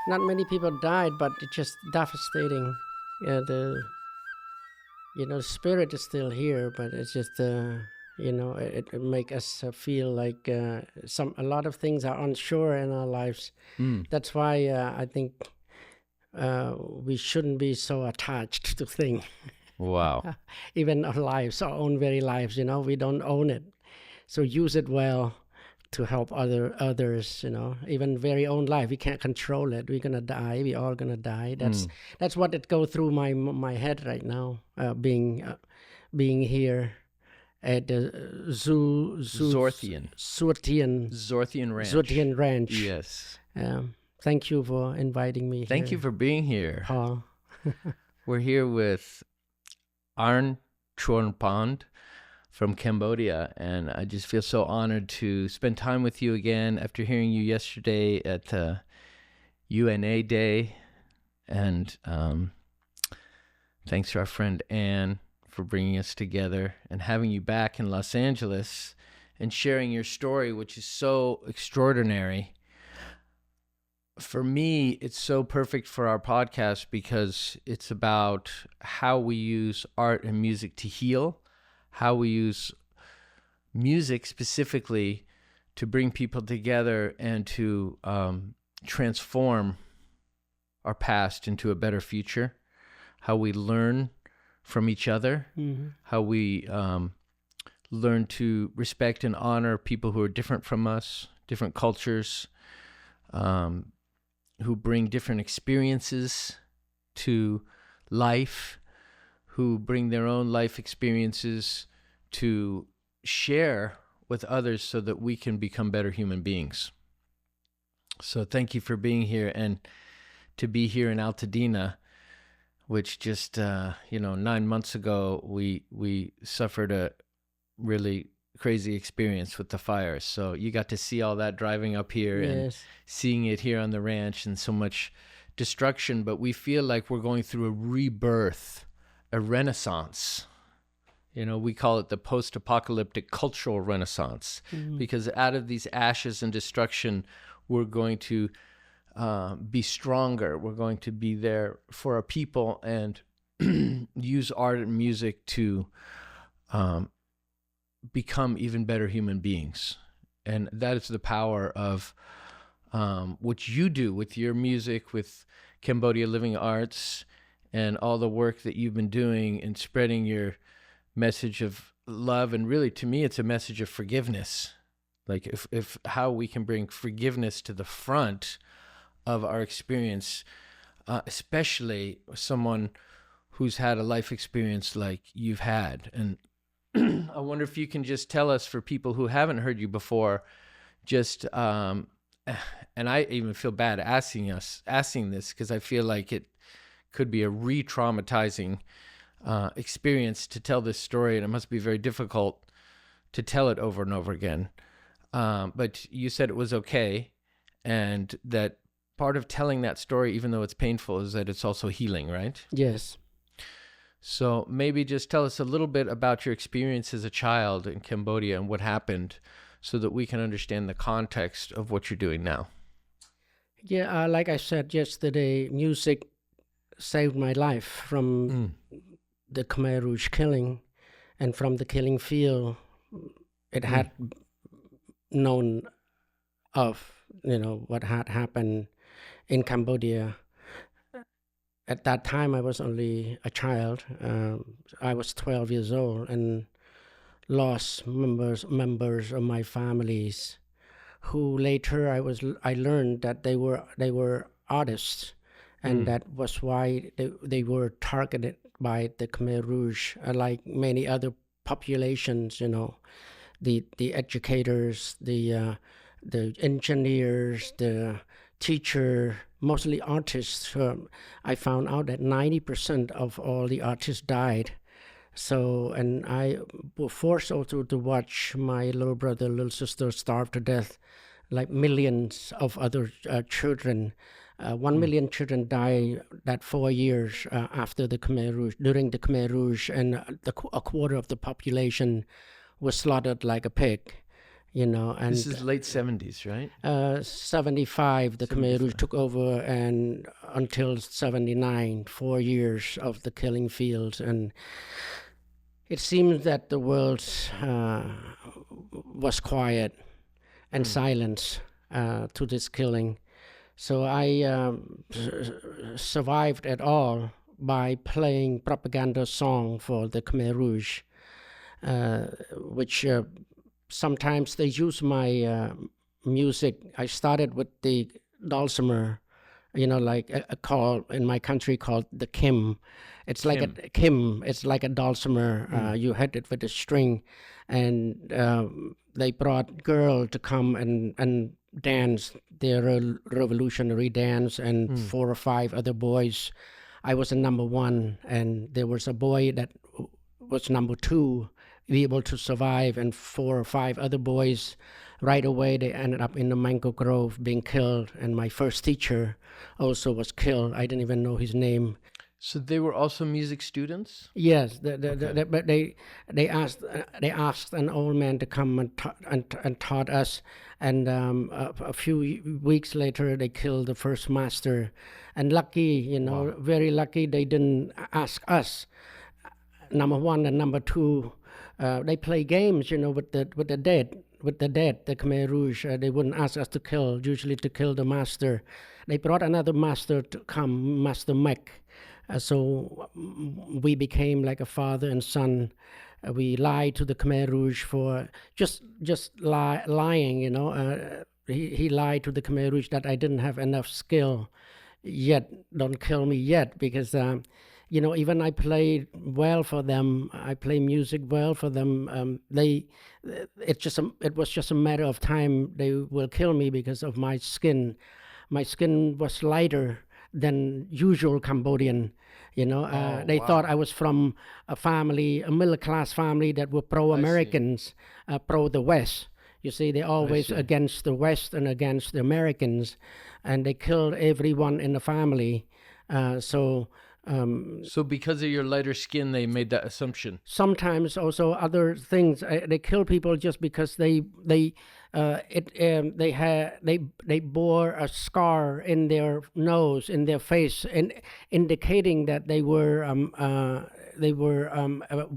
not many people died, but it's just devastating. Yeah, the spirit is still here, but it's just it make us feel like a lot of things are unsure in our lives. That's why I think we shouldn't be so attached to things. Wow. Even our lives, our own very lives, we don't own it. So use it well to help others, even very own life. We can't control it. We're gonna die. We all gonna die. That's what it go through my head right now. Being here at the Zorthian Ranch. Yes. Thank you for inviting me. Thank you for being here, Paul. We're here with Arn Chorn-Pond from Cambodia, and I just feel so honored to spend time with you again after hearing you yesterday at UNA Day. And thanks to our friend Anne for bringing us together and having you back in Los Angeles and sharing your story, which is so extraordinary. For me, it's so perfect for our podcast because it's about how we use art and music to heal, how we use music specifically to bring people together and to transform our past into a better future, how we learn from each other, how we learn to respect and honor people who are different from us, different cultures, who bring different experiences to life, who bring their own life experiences to share with others so that we can become better human beings. So thank you for being here, and to be here in Altadena, which just, 9 months ago, we suffered a really crazy experience with the fires. So you got to see all that driving up here. Yes. And seeing it here on the ranch, and so much destruction, but we feel like we're going through a rebirth, a renaissance. We call it the post-apocalyptic cultural renaissance, because out of these ashes and destruction, we're going to be stronger. We're going to be there for our people and use art and music to become even better human beings. And that is the power of what you do with your music, with Cambodian Living Arts, and all the work that you've been doing in spreading your message of love. And really, to me, it's a message of forgiveness. Like if how we can bring forgiveness to the front of our experience, especially someone who's had a life experience like you've had. And I wonder if you can just tell us, for people who haven't heard you before, just, and I even feel bad asking this, because I feel like it could be a re-traumatizing experience to tell this story, and it must be very difficult to tell it over and over again. But you said it was okay, and that part of telling that story, even though it's painful, is that it's also healing, right? Yes. So maybe just tell us a little bit about your experience as a child in Cambodia and what happened, so that we can understand the context of what you're doing now. Yeah, like I said yesterday, music saved my life from the Khmer Rouge killing, and from the killing field. It had known of, what had happened in Cambodia. At that time, I was only a child. I was 12 years old, and lost members of my families, who later I learned that they were artists, and that was why they were targeted by the Khmer Rouge, like many other populations. The educators, the engineers, the teacher, mostly artists. I found out that 90% of all the artists died. So, and I was forced also to watch my little brother, little sister starve to death, like millions of other children. 1 million children died that 4 years after the Khmer Rouge, during the Khmer Rouge, and a quarter of the population was slaughtered like a pig. And this is late 70s, right? 75, the Khmer 75. Rouge took over, and until 79, 4 years of the killing fields. And it seems that the world was quiet and silence to this killing. So I survived at all by playing propaganda song for the Khmer Rouge, which sometimes they use my music. I started with the dulcimer, like a call in my country called the kim. It's like a kim. It's like a dulcimer. You hit it with a string, and they brought girl to come and dance their revolutionary dance, and 4 or 5 other boys. I was a number 1, and there was a boy that was number 2, be able to survive, and 4 or 5 other boys. Right away, they ended up in the mango grove being killed, and my first teacher also was killed. I didn't even know his name. So they were also music students? Yes, but they asked an old man to come and taught us, and a few weeks later they killed the first master. And lucky, very lucky, they didn't ask us. Number 1 and number 2, they play games, with the dead. With the dead, the Khmer Rouge, they wouldn't ask us to kill, usually to kill the master. They brought another master to come, Master Mek. So we became like a father and son. We lied to the Khmer Rouge for just lying, He lied to the Khmer Rouge that I didn't have enough skill yet. Don't kill me yet, because even I played well for them. I play music well for them. It was just a matter of time. They will kill me because of my skin. My skin was lighter than usual Cambodian. They thought I was from a middle class family that were pro-Americans, pro the West. You see, they're always against the West and against the Americans, and they killed everyone in the family. So because of your lighter skin, they made that assumption. Sometimes also other things. They kill people just because they bore a scar in their nose, in their face, and indicating that they were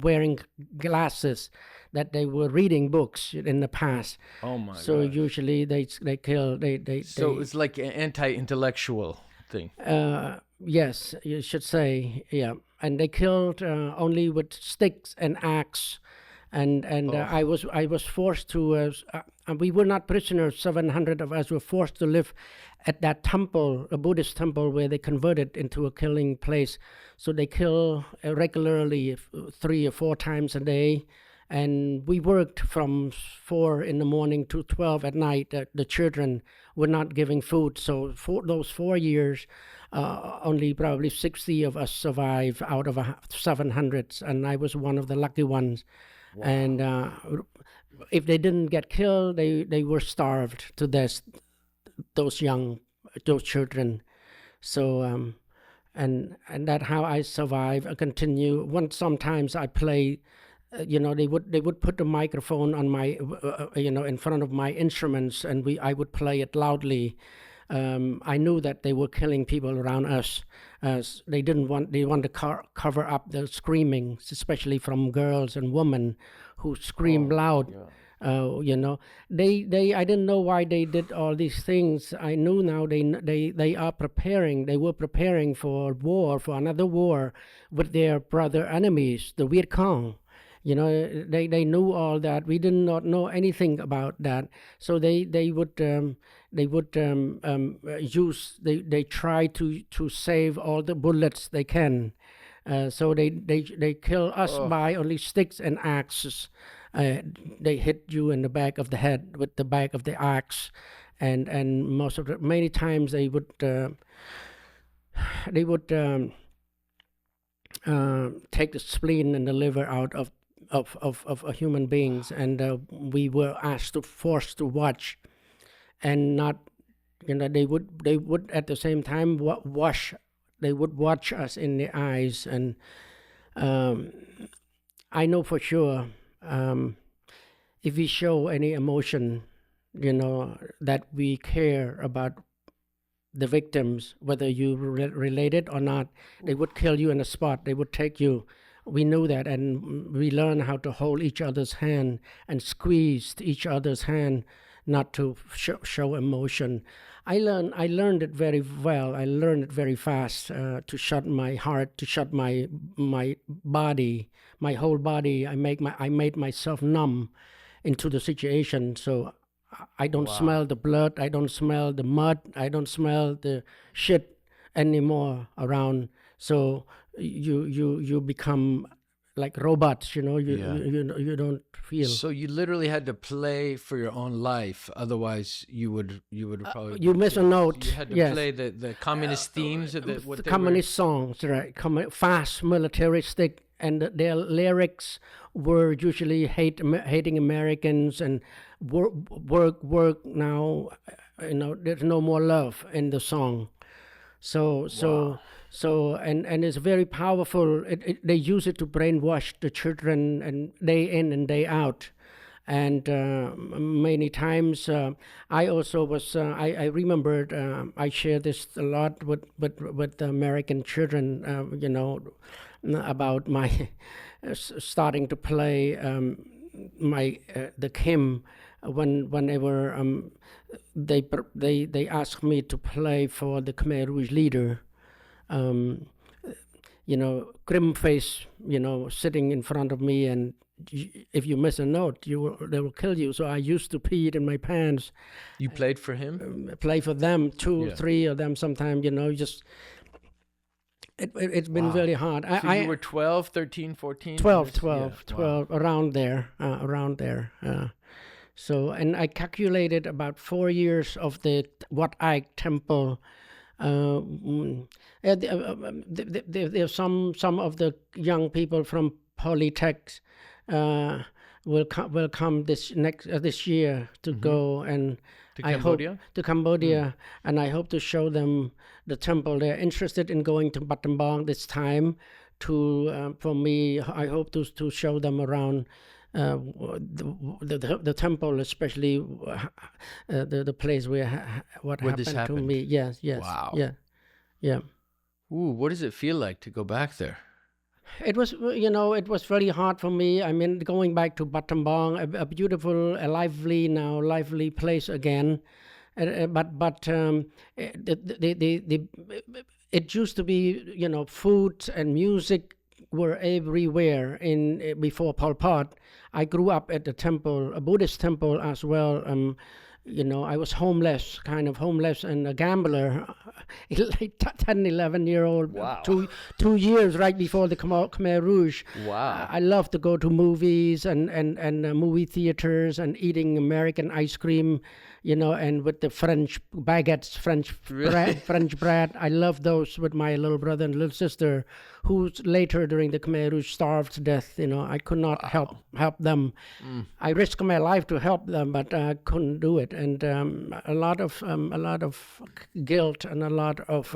wearing glasses, that they were reading books in the past. Oh my! So gosh. Usually they kill. So it's like an anti-intellectual thing. Yes, you should say, yeah. And they killed only with sticks and axe, and I was forced to. We were not prisoners. 700 of us were forced to live at that temple, a Buddhist temple, where they converted into a killing place. So they kill regularly, 3 or 4 times a day. And we worked from 4 in the morning to 12 at night. The children were not giving food. So for those 4 years, only probably 60 of us survived out of 700, and I was one of the lucky ones. Wow. And if they didn't get killed, they were starved to death. Those children. So and that's how I survive. I continue. Sometimes I play. They would put the microphone on my, in front of my instruments, and I would play it loudly. I knew that they were killing people around us. They want to cover up the screaming, especially from girls and women who scream loud. Yeah. I didn't know why they did all these things. I knew now they are preparing. They were preparing for another war with their brother enemies, the Viet Cong. They knew all that. We did not know anything about that. So they try to save all the bullets they can. So they kill us by only sticks and axes. They hit you in the back of the head with the back of the axe, and many times they would take the spleen and the liver out of human beings, and we were forced to watch, and not, they would at the same time watch us in the eyes, and I know for sure if we show any emotion, that we care about the victims, whether you related or not, they would kill you in a spot. They would take you. We knew that, and we learned how to hold each other's hand and squeeze each other's hand, not to show emotion. I learned it very well. I learned it very fast, to shut my heart, to shut my body, my whole body. I made myself numb into the situation, so I don't smell the blood, I don't smell the mud, I don't smell the shit anymore around. So you become like robots, you don't feel. So you literally had to play for your own life, otherwise you would probably you miss a note. You had to yes. play the communist themes, the communist songs, right? Fast, militaristic, and their lyrics were usually hating Americans and work now. There's no more love in the song. So and it's very powerful. They use it to brainwash the children, and day in and day out. And many times I also was. I remembered. I share this a lot with the American children. About my starting to play the Kim whenever they asked me to play for the Khmer Rouge leader. Grim face, sitting in front of me, and if you miss a note, they will kill you. So I used to pee it in my pants. You played for him? Play for them, three of them sometimes, just... It's been really hard. So you were 12, 13, 14? 12, around there. So, and I calculated about 4 years of the Wat Aik temple. There's some of the young people from Polytech will come this year to go, and to Cambodia? To Cambodia, and I hope to show them the temple. They're interested in going to Battambang this time. For me, I hope to show them around the temple, especially the place where happened to me. Yes. Wow. Yeah. Ooh, what does it feel like to go back there? It was, it was very hard for me. I mean, going back to Battambang, a beautiful, lively place again. But it used to be, food and music were everywhere before Pol Pot. I grew up at the temple, a Buddhist temple as well. I was homeless and a gambler, like 10, 11-year-old, wow. 2 years right before the Khmer Rouge. Wow. I love to go to movies and movie theaters and eating American ice cream, and with the French baguettes, French bread. I love those with my little brother and little sister, who later during the Khmer Rouge starved to death. I could not help them. I risked my life to help them, but I couldn't do it. And a lot of guilt and a lot of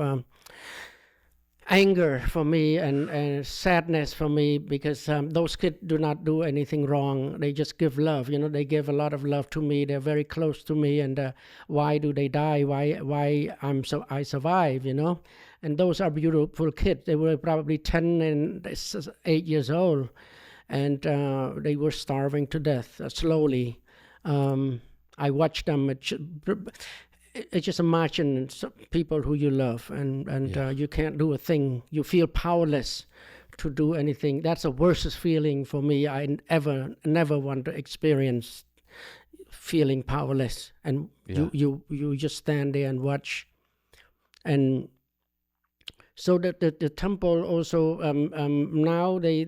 anger for me and sadness for me, because those kids do not do anything wrong. They just give love. They give a lot of love to me. They're very close to me. And why do they die? Why I survive? And those are beautiful kids. They were probably 10 and 8 years old, and they were starving to death slowly. I watched them. It's just imagine people who you love, and you can't do a thing. You feel powerless to do anything. That's the worst feeling for me. I never want to experience feeling powerless. And you just stand there and watch. And so the temple also now they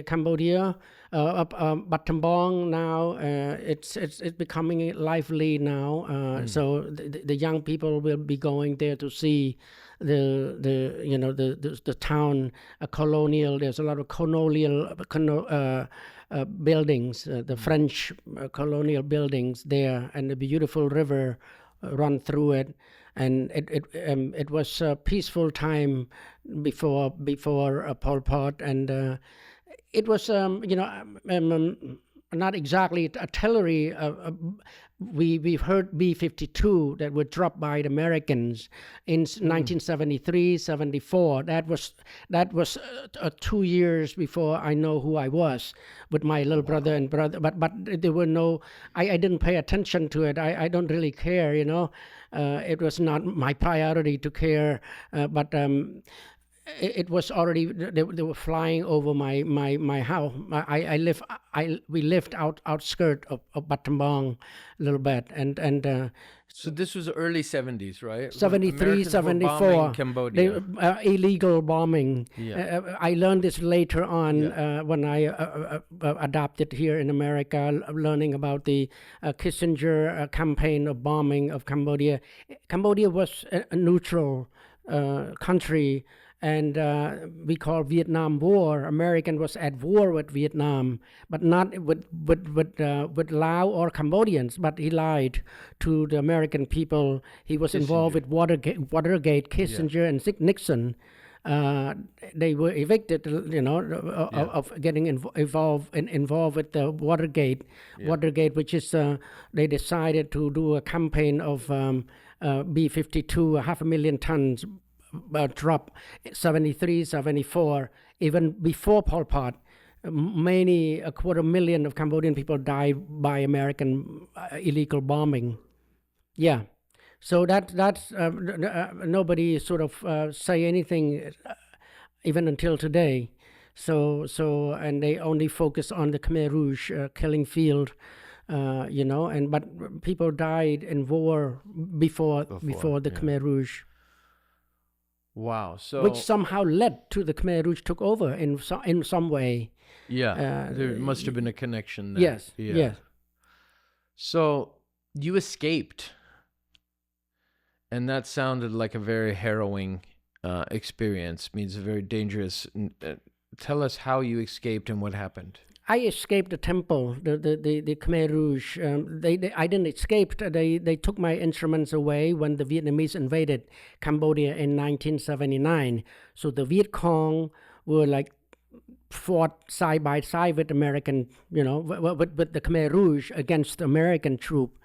Cambodia Battambang now it's becoming lively now. So the young people will be going there to see the town colonial. There's a lot of colonial buildings, the French colonial buildings there, and the beautiful river run through it. And it was a peaceful time before Pol Pot, and it was not exactly artillery. We've heard B-52 that were dropped by the Americans in 1973, 74. That was 2 years before I know who I was with my little brother and brother. But there were no. I didn't pay attention to it. I don't really care. It was not my priority to care. But it was already they were flying over my house. We lived outskirt of Battambang a little bit, and so this was early 70s, right? 73, 74. Cambodia. Illegal bombing. Yeah. I learned this later on when I adopted here in America, learning about the Kissinger campaign of bombing of Cambodia. Cambodia was a neutral country, and we call Vietnam War. American was at war with Vietnam, but not with Lao or Cambodians. But he lied to the American people. He was involved with Watergate, Kissinger, and Nixon. They were evicted, of getting involved with the Watergate. Watergate, which is they decided to do a campaign of B-52, 500,000 tons. Drop 73, 74, even before Pol Pot, a 250,000 of Cambodian people died by American illegal bombing. Yeah, so that's nobody sort of say anything even until today. So and they only focus on the Khmer Rouge killing field. But people died in war before the Khmer Rouge. Wow! So which somehow led to the Khmer Rouge took over in some way. Yeah, there must have been a connection there. Yes. Yeah. Yes. So you escaped, and that sounded like a very harrowing experience. Means very dangerous. Tell us how you escaped and what happened. I escaped the temple, the Khmer Rouge. I didn't escape. They took my instruments away when the Vietnamese invaded Cambodia in 1979. So the Viet Cong were like fought side by side with American, with the Khmer Rouge against the American troop.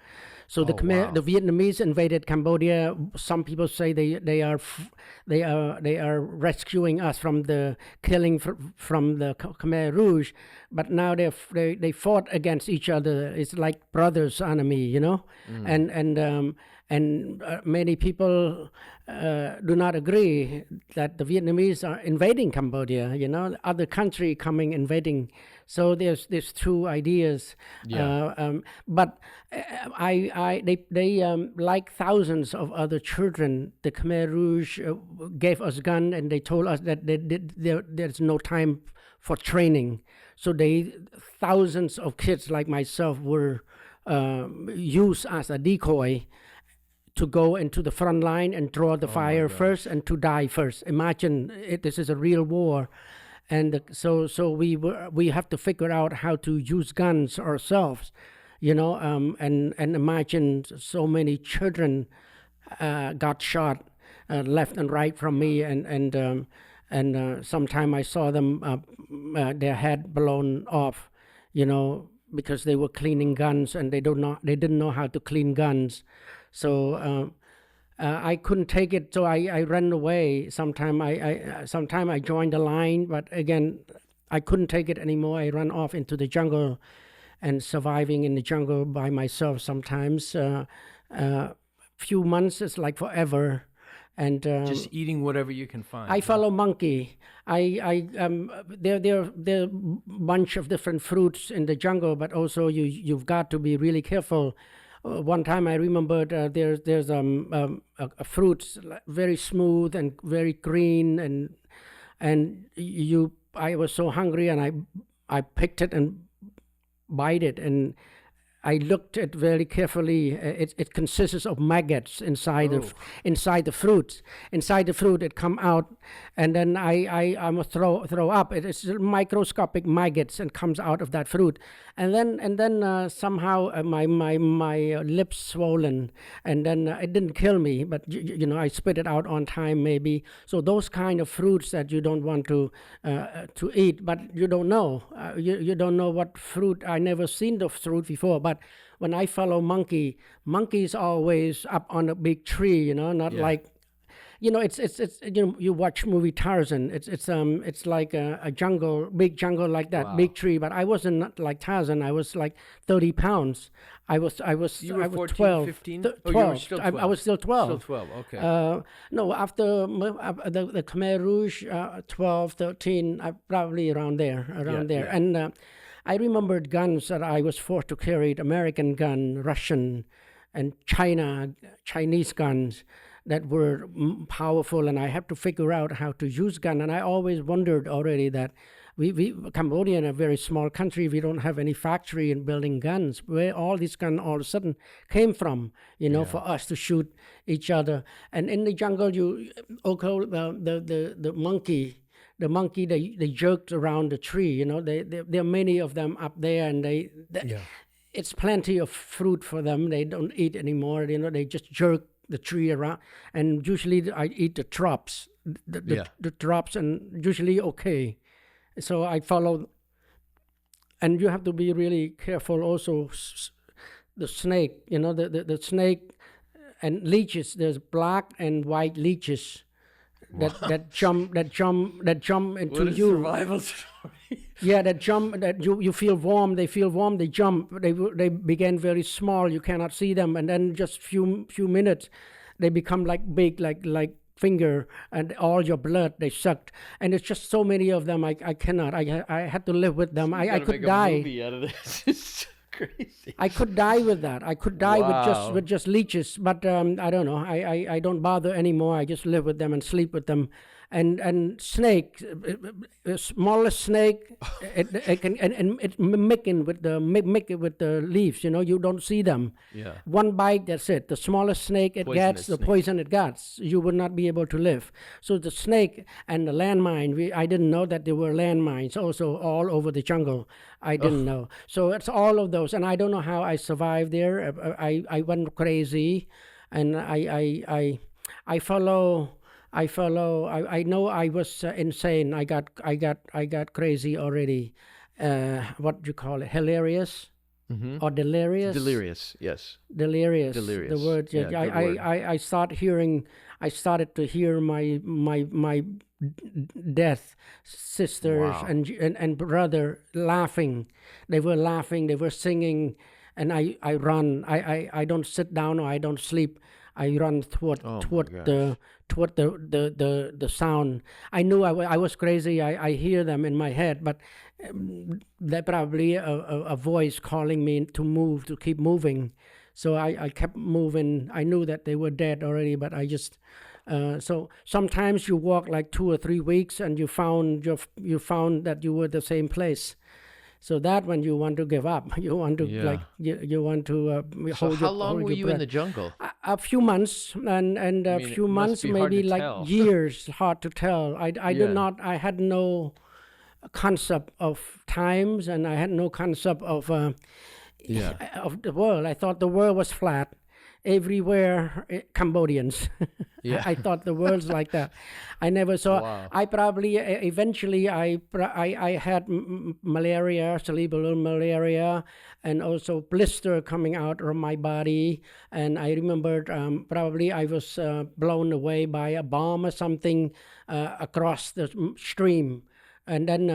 So the Vietnamese invaded Cambodia. Some people say they are rescuing us from the killing from the Khmer Rouge, but now they fought against each other. It's like brothers' enemy, and many people do not agree that the Vietnamese are invading Cambodia. Other country coming invading. So there's two ideas. But they like thousands of other children, the Khmer Rouge gave us gun, and they told us that there's no time for training. So thousands of kids like myself were used as a decoy to go into the front line and draw the fire first and to die first. Imagine this is a real war. And so we have to figure out how to use guns ourselves, and imagine so many children got shot left and right from me, and sometime I saw them their head blown off, because they were cleaning guns and they didn't know how to clean guns, so. I couldn't take it, so I ran away. Sometime I joined the line, but again, I couldn't take it anymore. I ran off into the jungle, and surviving in the jungle by myself sometimes. Few months is like forever, and just eating whatever you can find. I follow monkey. There are bunch of different fruits in the jungle, but also you've got to be really careful. One time I remembered there's a fruit very smooth and very green, and I was so hungry, and I picked it and bite it, and I looked at very carefully. It consists of maggots inside inside the fruit. Inside the fruit, it come out, and then I must throw up. It is microscopic maggots and comes out of that fruit, and then somehow my lips swollen, and then it didn't kill me, but I spit it out on time maybe. So those kind of fruits that you don't want to eat, but you don't know. You don't know what fruit. I never seen the fruit before, but when I follow monkey's always up on a big tree, not like, it's you watch movie Tarzan. It's like a jungle, big jungle like that, Wow. big tree. But I wasn't not like Tarzan. I was like 30 pounds. I was You were 14, 12. 15? 12. Oh, you were still 12. I was still 12. Still 12, okay. No, after the Khmer Rouge, 12, 13, probably around there. Yeah. And I remembered guns that I was forced to carry, American gun, Russian, and Chinese guns that were powerful, and I had to figure out how to use gun. And I always wondered already that we Cambodia, in a very small country, we don't have any factory in building guns. Where all these guns all of a sudden came from, for us to shoot each other. And in the jungle, the monkey. The monkey, they jerked around the tree. There are many of them up there, and it's plenty of fruit for them. They don't eat anymore. They just jerk the tree around, and usually I eat the drops, the drops, and usually okay. So I follow, and you have to be really careful. Also, the snake. The snake and leeches. There's black and white leeches. That jump into what a you. Survival story. Yeah, that jump, that you feel warm. They feel warm. They jump. They begin very small. You cannot see them, and then just few minutes, they become like big, like finger, and all your blood they sucked. And it's just so many of them. I cannot. I had to live with them. I could make die. A movie out of this. It's crazy. I could die with that. I could die Wow. with just leeches, but I don't know. I don't bother anymore. I just live with them and sleep with them. And snake, smallest snake, it can and it mimic with the leaves. You don't see them. Yeah. One bite, that's it. The smallest snake it Poisonous gets, the snake. poison it gets, you would not be able to live. So the snake and the landmine, I didn't know that there were landmines also all over the jungle. I didn't know. So it's all of those, and I don't know how I survived there. I went crazy, and I follow. I know I was insane. I got crazy already. What do you call it? Hilarious or delirious? Delirious, yes. Delirious. Delirious. The word. Yeah, good word. I started to hear my death sisters Wow. and brother laughing. They were laughing. They were singing, and I run. I don't sit down or I don't sleep. I run toward the sound. I knew I was crazy. I hear them in my head, but they're probably a voice calling me to move, to keep moving. So I kept moving. I knew that they were dead already, but I just so sometimes you walk like 2 or 3 weeks and you found that you were the same place. So that when you want to give up, you want to you want to hold how your long hold were your you breath. in the jungle? A few months, and a mean, few it must months, be hard maybe to like tell. years. Hard to tell. I Yeah. did not. I had no concept of times, and I had no concept of of the world. I thought the world was flat. Everywhere, Cambodians. Yeah. I thought the world's like that. I never saw. Wow. I probably eventually I had malaria, cerebral malaria, and also blister coming out of my body. And I remembered probably I was blown away by a bomb or something across the stream. And then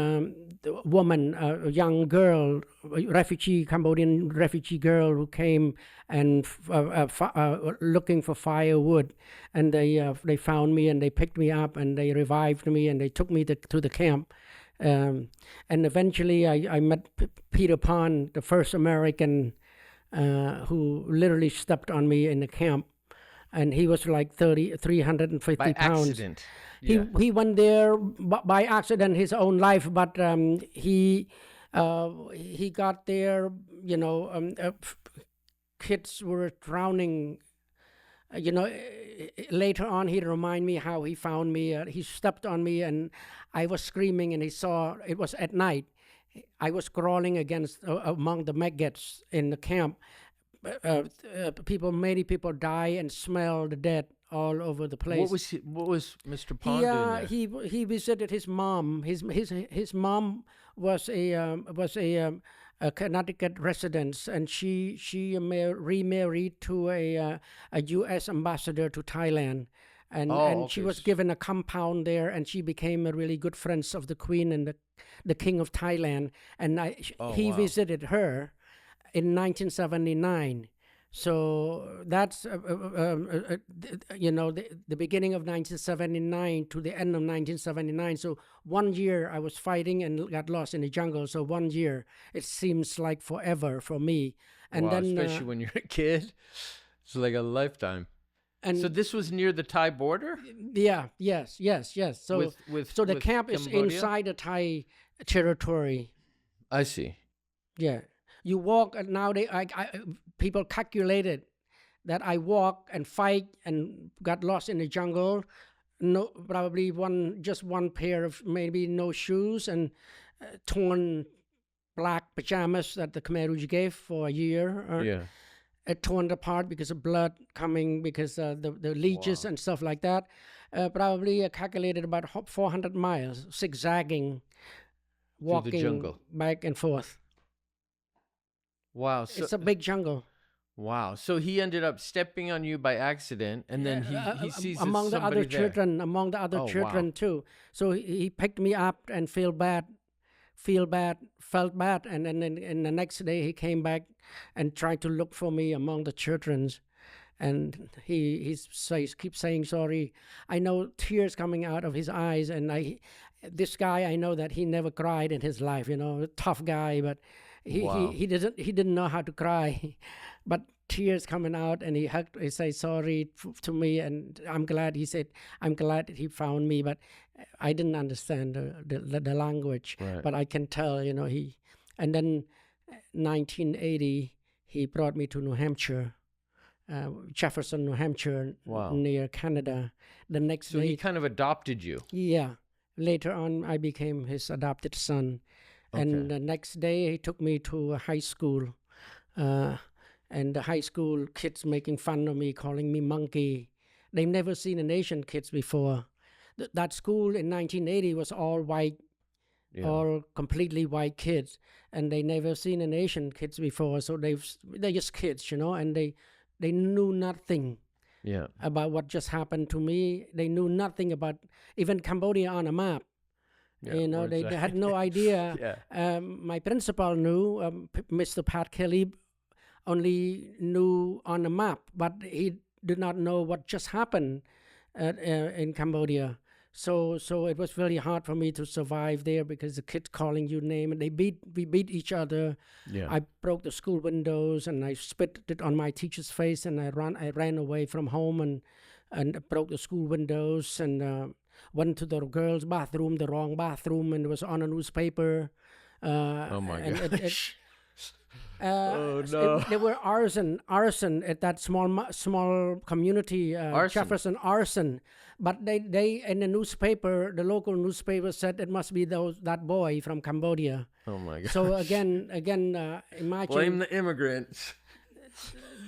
the woman, a young girl, Cambodian refugee girl who came and looking for firewood, and they found me and they picked me up and they revived me and they took me to the camp. And eventually I met Peter Pan, the first American who literally stepped on me in the camp. And he was like 350 By pounds. accident. He went there by accident, his own life, but he He got there, kids were drowning. Later on, he reminded me how he found me. He stepped on me, and I was screaming, and he saw it was at night. I was crawling against among the maggots in the camp. Many people die and smell the dead all over the place. What was Mr. Pond doing there? He visited his mom. His mom was a Connecticut resident, and she remarried to a U.S. ambassador to Thailand, and she was given a compound there, and she became a really good friends of the Queen and the King of Thailand, and he visited her in 1979. So that's the beginning of 1979 to the end of 1979. So 1 year I was fighting and got lost in the jungle. So 1 year, it seems like forever for me. And then especially when you're a kid, it's like a lifetime. And so this was near the Thai border? Yeah, yes. So so the camp is Cambodia? inside the Thai territory. I see. Yeah. You walk, and now people calculated that I walk and fight and got lost in the jungle. No, probably just one pair of maybe no shoes and torn black pajamas that the Khmer Rouge gave for a year. Torn apart because of blood coming, because the leeches and stuff like that. Probably calculated about 400 miles, zigzagging, walking through the jungle, back and forth. Wow. So, it's a big jungle. Wow. So he ended up stepping on you by accident, and then he sees among the other children, too. So he picked me up and felt bad, and then the next day he came back and tried to look for me among the children, and he keeps saying sorry. I know tears coming out of his eyes, and this guy, I know that he never cried in his life, tough guy, but he didn't know how to cry, but tears coming out, and he said sorry to me, and I'm glad that he found me, but I didn't understand the language, right. But I can tell, and then 1980 he brought me to New Hampshire, Jefferson, New Hampshire, near Canada. The next day, he kind of adopted you. Yeah. Later on, I became his adopted son. Okay. And the next day, he took me to a high school. And the high school kids making fun of me, calling me monkey. They've never seen an Asian kids before. That school in 1980 was all white, all completely white kids. And they never seen an Asian kids before. So they're just kids, and they knew nothing about what just happened to me. They knew nothing about even Cambodia on a map. They had no idea. My principal knew, Mr. Pat Kelly only knew on a map, but he did not know what just happened in Cambodia. So it was very hard for me to survive there, because the kids calling you name, and we beat each other. I broke the school windows, and I spit it on my teacher's face, and I ran away from home and broke the school windows, and went to the girls' bathroom, the wrong bathroom, and it was on a newspaper. Oh my gosh. Oh no! There were arson at that small community, Jefferson arson. But they in the newspaper, the local newspaper said it must be that boy from Cambodia. Oh my God! So again, imagine, blame the immigrants.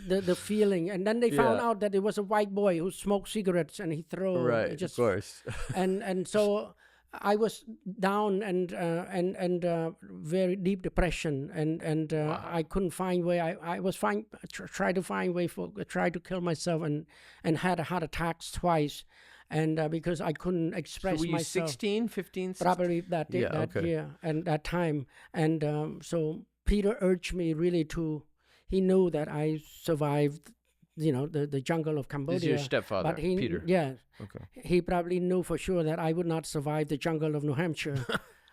The feeling, and then they found out that it was a white boy who smoked cigarettes, and he threw of course. and so I was down and very deep depression, and I couldn't find way. I was tried to kill myself, and had a heart attacks twice, and because I couldn't express myself. So were you myself. 16, 15? 16? Probably that year and that time, and so Peter urged me really to. He knew that I survived, the jungle of Cambodia. This is your stepfather, but Peter. Yeah. Okay. He probably knew for sure that I would not survive the jungle of New Hampshire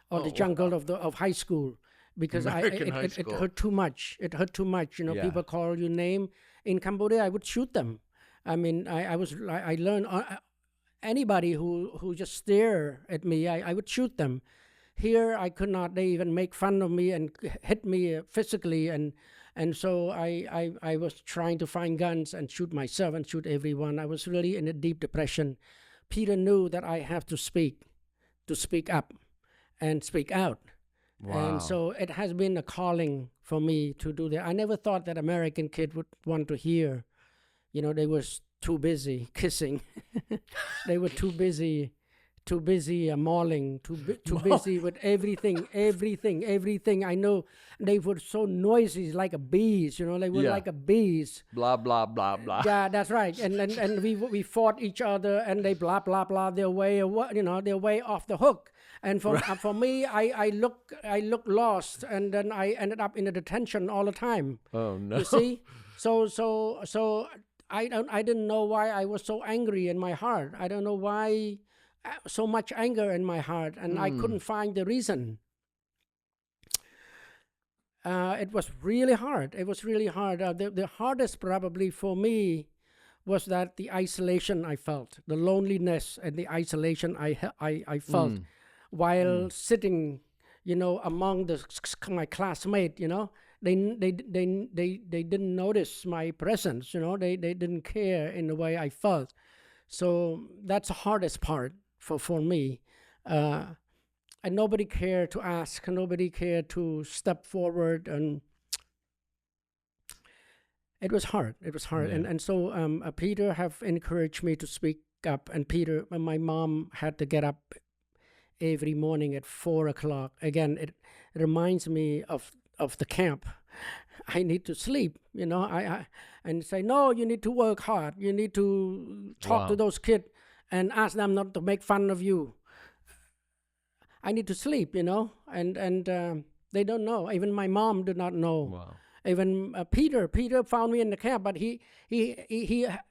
or the jungle of high school, because it hurt too much. It hurt too much. People call your name in Cambodia. I would shoot them. I mean, I learned anybody who just stare at me, I would shoot them. Here I could not. They even make fun of me and hit me physically, and so I was trying to find guns and shoot myself and shoot everyone. I was really in a deep depression. Peter knew that I have to speak up and speak out. Wow. And so it has been a calling for me to do that. I never thought that American kid would want to hear. They were too busy kissing. They were too busy mauling, too busy with everything. I know they were so noisy, like a bees. They were like a bees. Blah blah blah blah. Yeah, that's right. And we fought each other, and they blah blah blah their way off the hook. And for me, I look lost, and then I ended up in a detention all the time. Oh no! You see, so I didn't know why I was so angry in my heart. I don't know why so much anger in my heart, and I couldn't find the reason. It was really hard. The hardest probably for me was that the isolation I felt, the loneliness and the isolation I felt while sitting, among my classmates. They didn't notice my presence. They didn't care in the way I felt. So that's the hardest part for me. And nobody cared to ask, nobody cared to step forward, and it was hard. Yeah. And so Peter have encouraged me to speak up, and my mom had to get up every morning at 4:00. Again, it reminds me of the camp. I need to sleep, and say, no, you need to work hard. You need to talk to those kids and ask them not to make fun of you. I need to sleep, and they don't know. Even my mom did not know. Wow. Even Peter found me in the camp, but he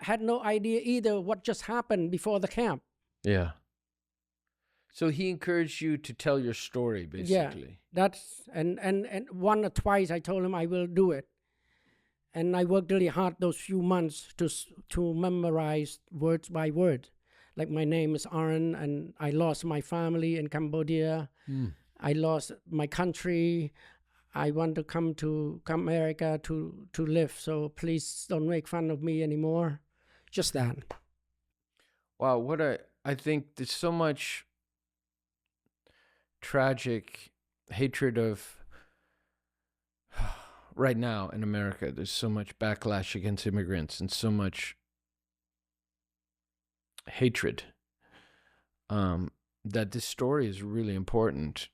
had no idea either what just happened before the camp. Yeah. So he encouraged you to tell your story, basically. Yeah, and one or twice I told him I will do it, and I worked really hard those few months to memorize words by word. Like, my name is Arn, and I lost my family in Cambodia. I lost my country. I want to come to America to live. So please don't make fun of me anymore. Just that. Wow, I think there's so much tragic hatred of right now in America. There's so much backlash against immigrants and so much hatred, that this story is really important.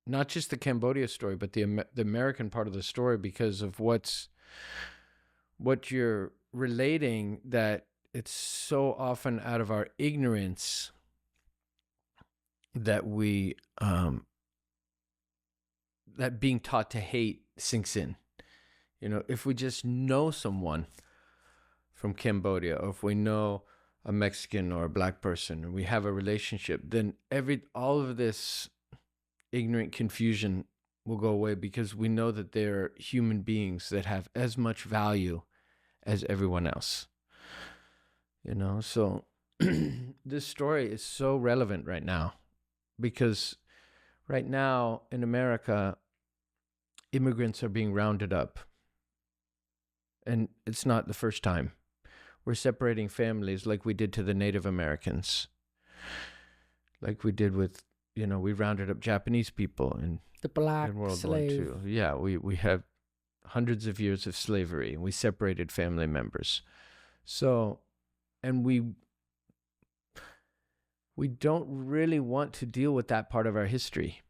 Not just the Cambodia story, but the American part of the story, because of what you're relating, that it's so often out of our ignorance that we that being taught to hate sinks in. If we just know someone from Cambodia, or if we know a Mexican or a black person, and we have a relationship, then all of this ignorant confusion will go away, because we know that they're human beings that have as much value as everyone else. So this story is so relevant right now, because right now in America, immigrants are being rounded up, and it's not the first time. We're separating families like we did to the Native Americans, like we did with, we rounded up Japanese people in World War II. Yeah, we have hundreds of years of slavery, and we separated family members. So, and we don't really want to deal with that part of our history.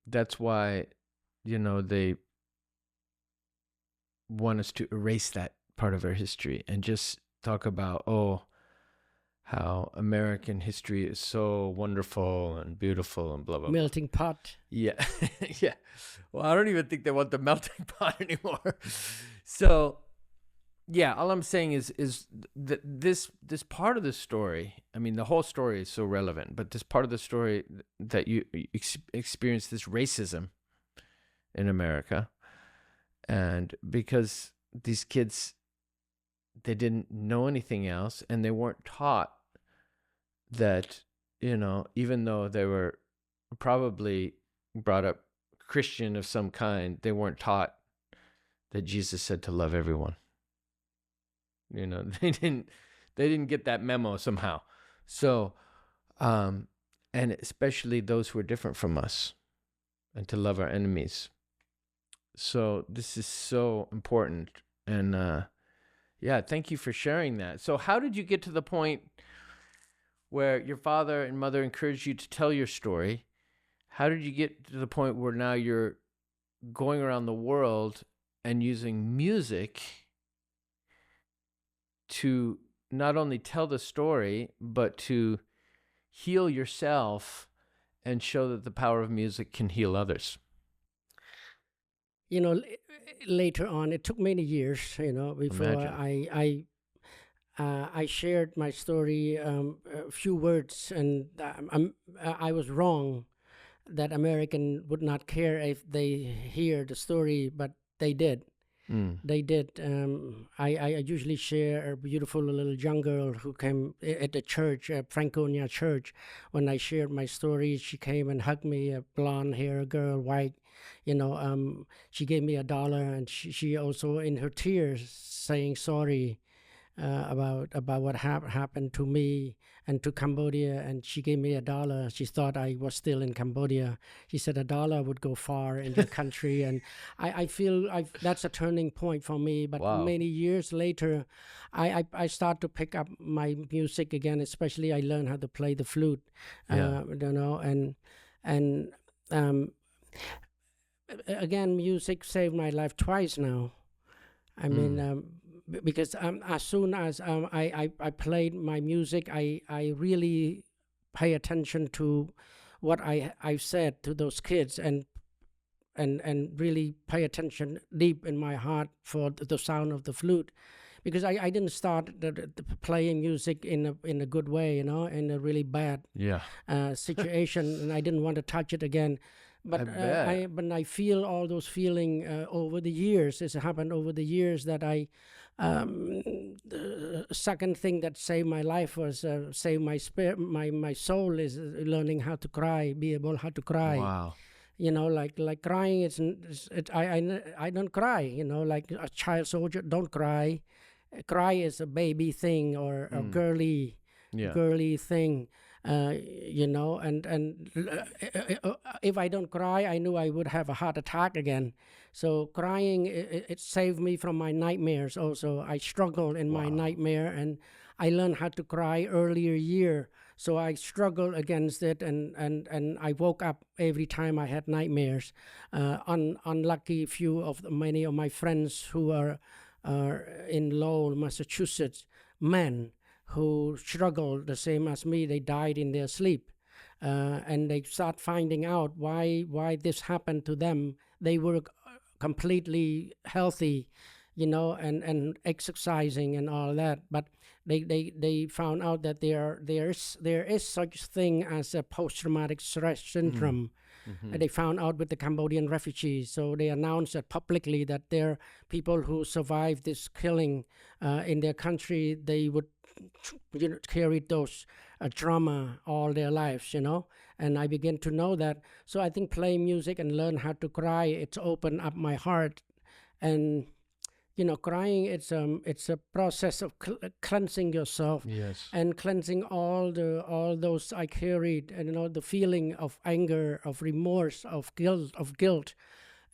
That's why, they want us to erase that part of our history and just talk about, how American history is so wonderful and beautiful and blah, blah, blah. Melting pot. Yeah. Yeah. Well, I don't even think they want the melting pot anymore. So, yeah, all I'm saying is that this part of the story, I mean, the whole story is so relevant, but this part of the story that you experience this racism in America, and because these kids, they didn't know anything else, and they weren't taught that, even though they were probably brought up Christian of some kind, they weren't taught that Jesus said to love everyone. They didn't get that memo somehow. So, and especially those who are different from us, and to love our enemies. So this is so important. And yeah, thank you for sharing that. So how did you get to the point where your father and mother encouraged you to tell your story? How did you get to the point where now you're going around the world and using music to not only tell the story, but to heal yourself and show that the power of music can heal others? Later on, it took many years, before I shared my story, a few words, and I was wrong that American would not care if they hear the story, but they did. They did. I usually share a beautiful little young girl who came at the church, Franconia Church. When I shared my story, she came and hugged me, a blonde hair girl, white. She gave me $1, and she also, in her tears, saying sorry about what happened to me and to Cambodia, and she gave me $1. She thought I was still in Cambodia. She said $1 would go far in your country, and I feel that's a turning point for me. But Wow. Many years later, I start to pick up my music again. Especially, I learned how to play the flute. And again, music saved my life twice now. I mean. Because as soon as I played my music, I really pay attention to what I said to those kids, and really pay attention deep in my heart for the sound of the flute, because I didn't start the playing music in a good way, in a really bad situation, and I didn't want to touch it again. But I feel all those feeling over the years. It's happened over the years that the second thing that saved my life was save my spirit, my soul, is learning how to cry, be able how to cry. Wow. Like crying, I don't cry. Like a child soldier don't cry. Cry is a baby thing, or a girly thing. And if I don't cry, I knew I would have a heart attack again. So crying, it saved me from my nightmares also. I struggled in my nightmare, and I learned how to cry earlier year. So I struggled against it, and I woke up every time I had nightmares. Unlucky many of my friends who are in Lowell, Massachusetts, men who struggled the same as me, they died in their sleep. And they start finding out why this happened to them. They were completely healthy, and exercising and all that, but they found out that there is such thing as a post-traumatic stress syndrome. They found out with the Cambodian refugees, so they announced that publicly that there are people who survived this killing in their country. They would carry those trauma all their lives, and I began to know that. So I think playing music and learn how to cry, it's opened up my heart. And crying, it's a process of cleansing yourself. Yes. And cleansing all those I carried, and the feeling of anger, of remorse, of guilt.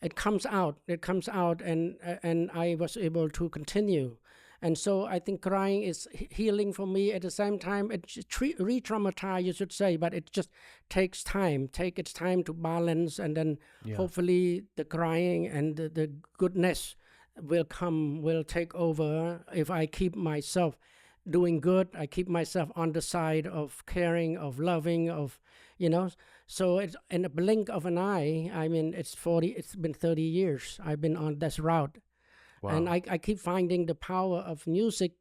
It comes out, and I was able to continue. And so I think crying is healing for me. At the same time, it's re-traumatize, you should say, but it just takes time. Take its time to balance, and then hopefully the crying and the goodness will take over if I keep myself doing good. I keep myself on the side of caring, of loving, So it's in a blink of an eye. I mean, it's been 30 years I've been on this route. Wow. And I keep finding the power of music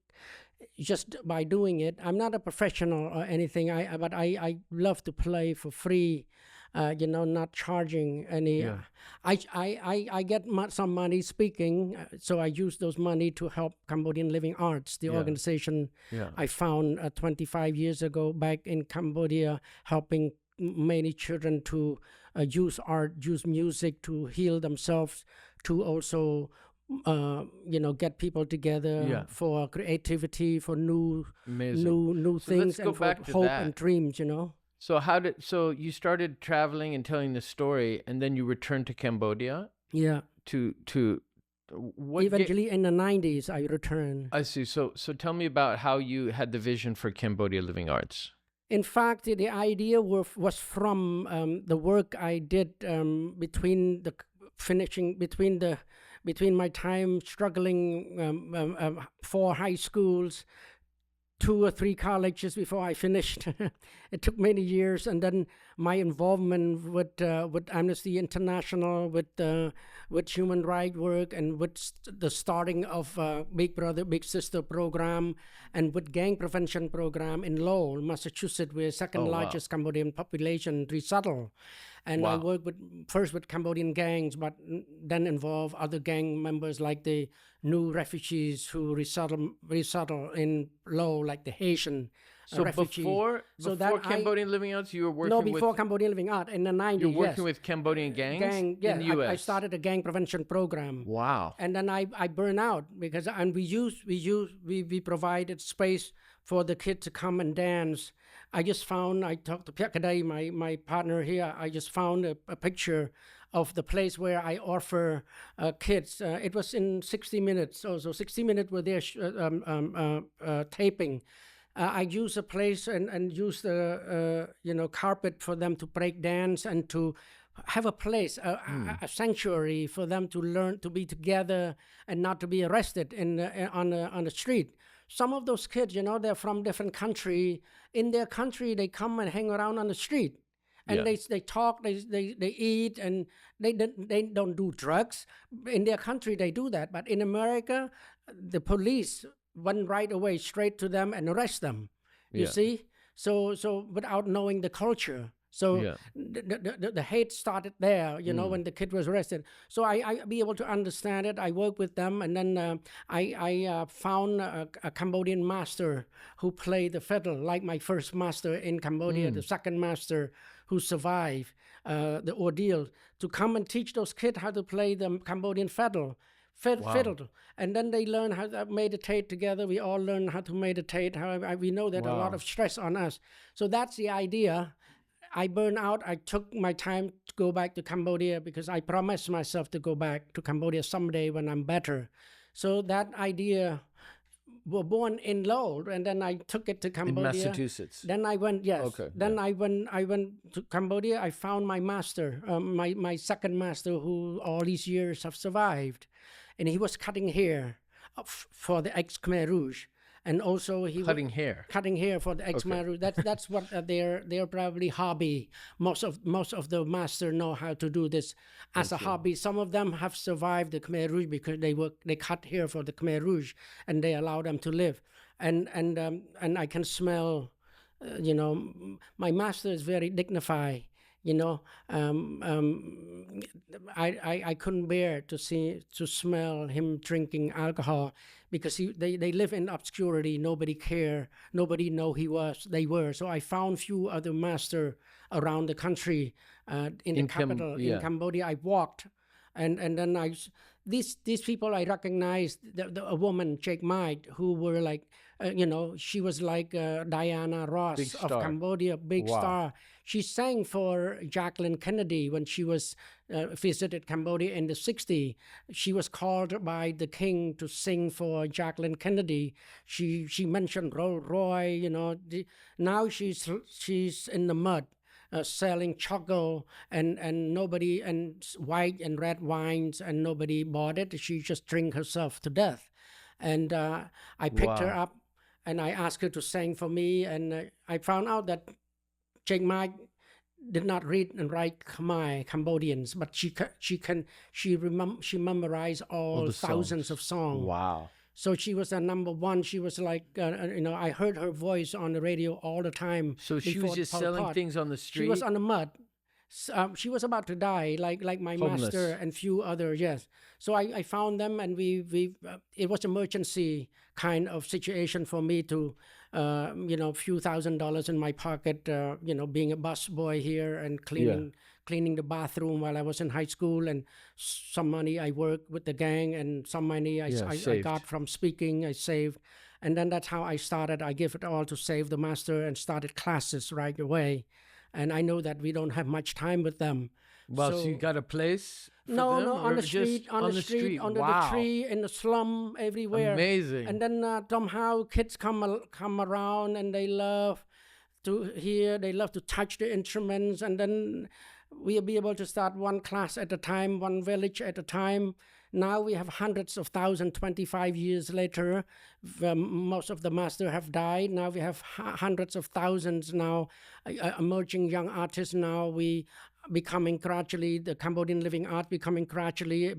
just by doing it. I'm not a professional or anything, but I love to play for free, not charging any. Yeah. I get some money speaking, so I use those money to help Cambodian Living Arts, the organization I found 25 years ago back in Cambodia, helping many children to use art, use music to heal themselves, to also get people together for creativity, for new things, and for hope and dreams. So you started traveling and telling the story, and then you returned to Cambodia? Yeah. Eventually in the 90s, I returned. I see. So tell me about how you had the vision for Cambodia Living Arts. In fact, the idea was from the work I did between my time struggling for high schools, 2 or 3 colleges before I finished. It took many years, and then my involvement with Amnesty International, with human rights work, and with the starting of Big Brother Big Sister program, and with gang prevention program in Lowell, Massachusetts, where second largest Cambodian population resettle. And I worked first with Cambodian gangs, but then involved other gang members like the new refugees who resettle in Lowell, like the Haitian refugees. Before Cambodian Living Arts, you were working with... No, before Cambodian Living Arts, in the 90s, You're working with Cambodian gangs in the U.S.? I started a gang prevention program. Wow. And then I burned out because we provided space for the kids to come and dance. I talked to Piak Kadai, my partner here, I just found a picture of the place where I offer kids. It was in 60 Minutes. So 60 Minutes were there taping. I use a place and use the carpet for them to break dance and to have a place, a sanctuary for them to learn to be together and not to be arrested on the street. Some of those kids, they're from different country. In their country, they come and hang around on the street. And they talk, they eat, and they don't do drugs. In their country, they do that. But in America, the police went right away straight to them and arrest them. You see? So without knowing the culture. So the hate started there, when the kid was arrested. So I be able to understand it. I worked with them, and then I found a Cambodian master who played the fiddle, like my first master in Cambodia, the second master who survived the ordeal, to come and teach those kids how to play the Cambodian fiddle. And then they learn how to meditate together. We all learn how to meditate. However, we know that a lot of stress on us. So that's the idea. I burned out. I took my time to go back to Cambodia because I promised myself to go back to Cambodia someday when I'm better. So that idea was born in Lowell, and then I took it to Cambodia. In Massachusetts. Then I went, Okay. Then I went to Cambodia. I found my master, my second master, who all these years have survived, and he was cutting hair for the ex-Khmer Rouge. And also cutting hair for the ex-Khmer Rouge. That's what their probably hobby. Most of the masters know how to do this as a hobby. Some of them have survived the Khmer Rouge because they cut hair for the Khmer Rouge, and they allow them to live. And I can smell, my master is very dignified. I couldn't bear to smell him drinking alcohol because they live in obscurity. Nobody care. Nobody know they were. So I found few other master around the country in the capital in Cambodia. I walked, and then these people I recognized. A woman, Jake Maid, who were like, she was like Diana Ross of Cambodia, big star. She sang for Jacqueline Kennedy when she was visited Cambodia in the 60s. She was called by the king to sing for Jacqueline Kennedy. She mentioned Rolls Royce, now she's in the mud. Selling chocolate and nobody, and white and red wines, and nobody bought it. She just drank herself to death. And I picked her up and I asked her to sing for me. And I found out that Jake Maid did not read and write Khmer, Cambodians, but she memorized all thousands of songs. Wow. So she was a number one. She was like, I heard her voice on the radio all the time. So she was just selling things on the street? She was on the mud, She was about to die, like my Homeless. master and few others. Yes, so I found them, and we it was emergency kind of situation for me to, few $1,000s in my pocket, being a bus boy here and cleaning the bathroom while I was in high school, and some money I worked with the gang, and some money I got from speaking, I saved. And then that's how I started. I gave it all to save the master and started classes right away. And I know that we don't have much time with them. Well, so you got a place for no, them? No, on the street, under the tree, in the slum, everywhere. Amazing. And then somehow kids come around, and they love to hear, they love to touch the instruments, and then we'll be able to start one class at a time, one village at a time. Now we have hundreds of thousands, 25 years later. Most of the masters have died. Now we have hundreds of thousands now, emerging young artists now. We becoming gradually, the Cambodian Living Arts becoming gradually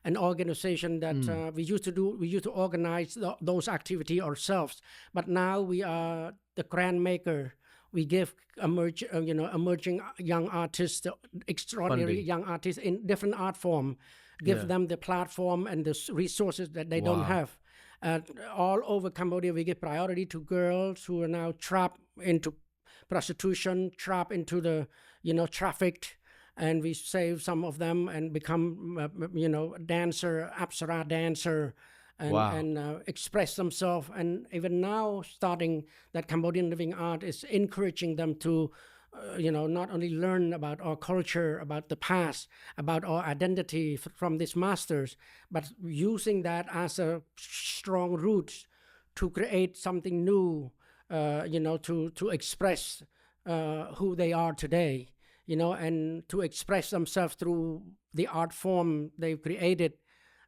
an organization that we used to organize those activities ourselves. But now we are the grand maker. We give emerging young artists, extraordinary young artists in different art form, give them the platform and the resources that they don't have. All over Cambodia, we give priority to girls who are now trapped into prostitution, trapped into the, trafficked, and we save some of them and become, dancer, apsara dancer, and express themselves. And even now, starting that Cambodian Living Art is encouraging them to, not only learn about our culture, about the past, about our identity from these masters, but using that as a strong root to create something new, to express who they are today, and to express themselves through the art form they've created.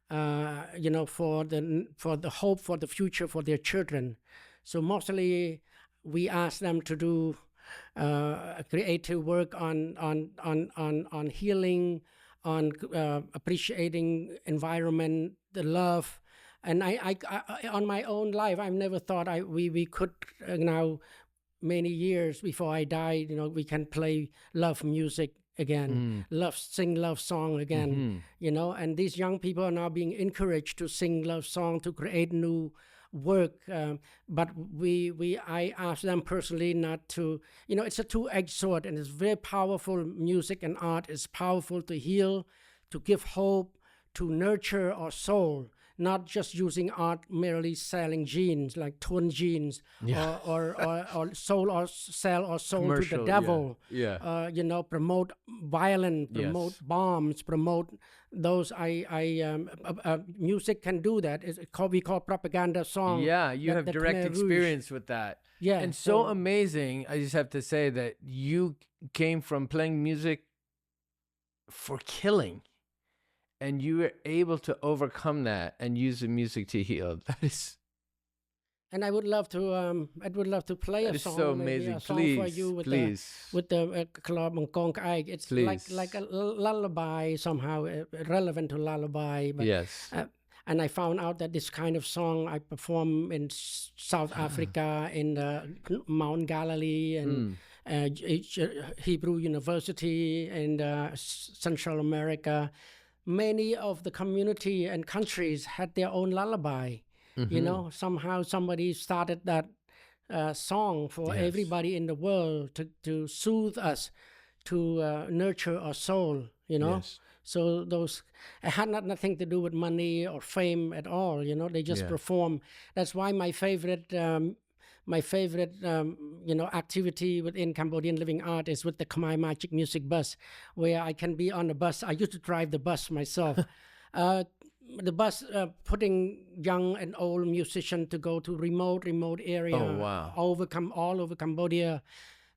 For the hope for the future for their children. So mostly we ask them to do creative work on healing, on appreciating environment, the love. And I on my own life, I've never thought we could now, many years before I died, we can play love music again, sing love song again, and these young people are now being encouraged to sing love song, to create new work. But I ask them personally not to, it's a two-edged sword, and it's very powerful. Music and art is powerful to heal, to give hope, to nurture our soul. Not just using art merely selling jeans, like torn jeans, or soul or sell our soul commercial, to the devil. Promote violence, promote bombs, promote those. Music can do that. We call propaganda song. Yeah, you have direct experience with that. Yeah, and so amazing. I just have to say that you came from playing music for killing. And you were able to overcome that and use the music to heal. That is. And I would love to. Play a song. So amazing. Please, for you with the club and Kong Aik. It's like a lullaby somehow, relevant to lullaby. But, yes. And I found out that this kind of song I perform in South Africa, in the Mount Galilee, and Hebrew University, and Central America. Many of the community and countries had their own lullaby. Somehow somebody started that song for everybody in the world to soothe us, to nurture our soul. So those had nothing to do with money or fame at all. They just perform. That's why my favorite activity within Cambodian Living Art is with the Khmer Magic Music Bus, where I can be on the bus. I used to drive the bus myself. The bus putting young and old musicians to go to remote area, all over Cambodia,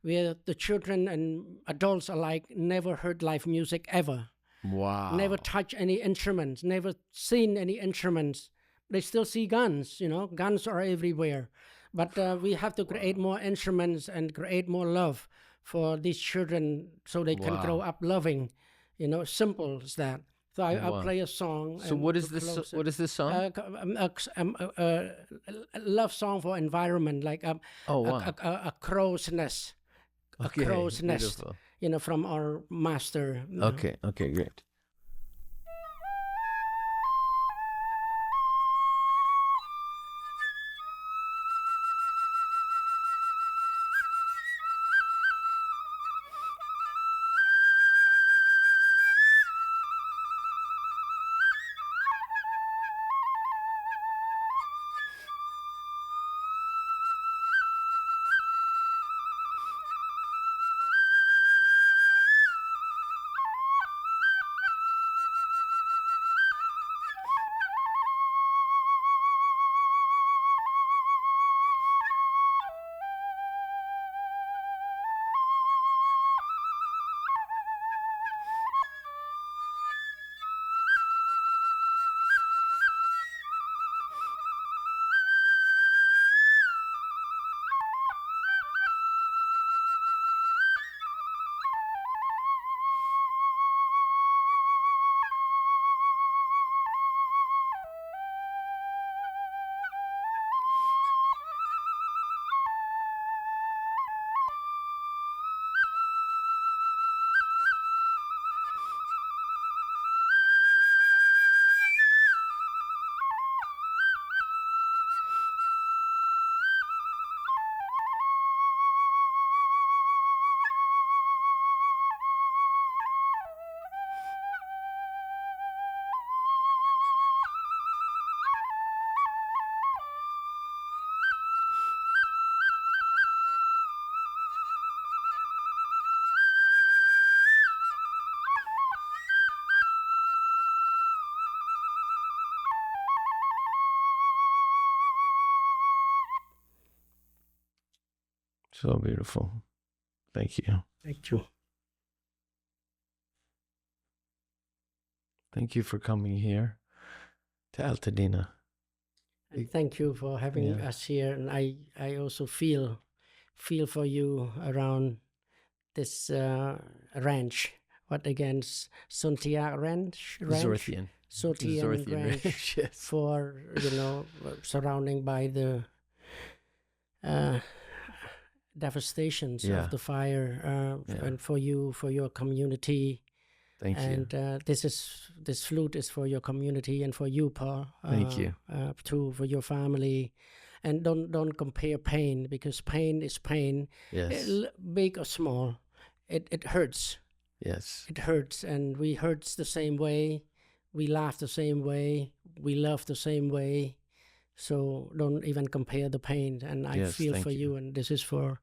where the children and adults alike never heard live music ever. Wow. Never touched any instruments, never seen any instruments. They still see guns, guns are everywhere. But we have to create more instruments and create more love for these children so they can grow up loving. Simple as that. So I'll play a song. So what is this? What is this song? A love song for environment, like a crow's nest. a crow's nest, beautiful. From our master. Okay, great. So beautiful. Thank you. Thank you. Thank you for coming here to Altadena. And thank you for having us here. And I also feel for you around this ranch. What again? Sontia Ranch? Zorthian. Sortian Ranch. Yes. For, surrounding by the devastations of the fire, and for you, for your community. Thank you. And this flute is for your community and for you, Paul. Thank you. Too, for your family. And don't compare pain, because pain is pain. Yes. Big or small, it hurts. Yes. It hurts, and we hurts the same way. We laugh the same way. We love the same way. So don't even compare the pain. And I feel for you, and this is for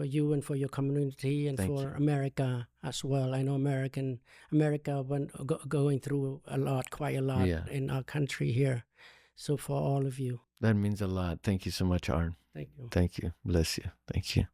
you and for your community and for America as well. I know America went going through quite a lot in our country here. So for all of you. That means a lot. Thank you so much, Arn. Thank you. Thank you. Bless you. Thank you.